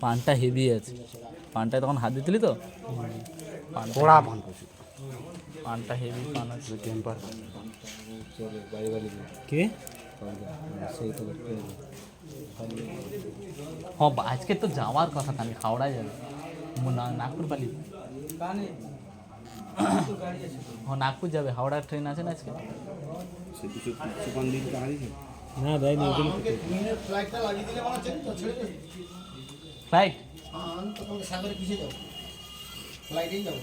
পানটা হেভি আছে, পানটায় তখন হাত দিতেলি তো, পোড়া পান করছি পানটা হেভি পান আছে। টেম্পার কে হ্যাঁ আজকে তো যাওয়ার কথা, আমি হাওড়ায় যাবে, নাগপুর পালি, হ্যাঁ নাগপুর যাবে, হাওড়ার ট্রেন আছে না আজকে। না দেয়নি ফ্লাইটটা লাগিয়ে দিলে মানে তো ছেড়ে দেবে। ফ্লাইট আমি তো তোমাকে সাগরে কিসে যাবো, ফ্লাইটেই যাবো।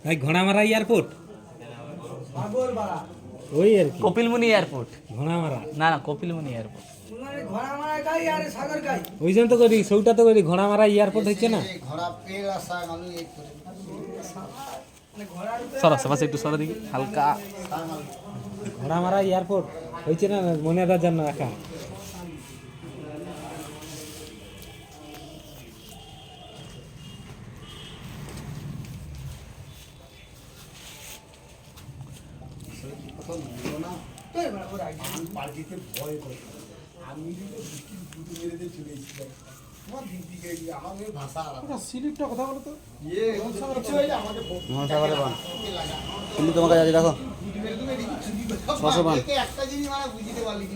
ভাই ঘোড়ামারা এয়ারপোর্ট ওই আর কি কপিলমুনি এয়ারপোর্ট, ঘোড়ামারা না না কপিলমুনি এয়ারপোর্ট। ওই জন্য তো করি সৌটা তো করি ঘোড়ামারা এয়ারপোর্ট হচ্ছে না এই ঘোড়া পেল আর শাক আলু এক করে সরা সবাই একটু সরা দিকে হালকা। শাক আলু ঘোড়ামারা এয়ারপোর্ট হচ্ছে না, মনে রাখার জন্য রাখা। কথা বললো না, আমি পার্টিতে ভয় করে আমি কিন্তু দুটো মেরে দিয়ে চলে এসেছিলাম। তোমার দিক দিকে আমাদের ভাষা আলাদা। স্লিপটা কথা বলো তো ইয়ে কিছু হইলে আমাকে মহাসাগরে বান কিন্তু তোমার কাছে আছে দেখো মেরে তুমি এদিকে চুরি করে 600 বান। একটা জিনিস মানে বুঝতে পারলি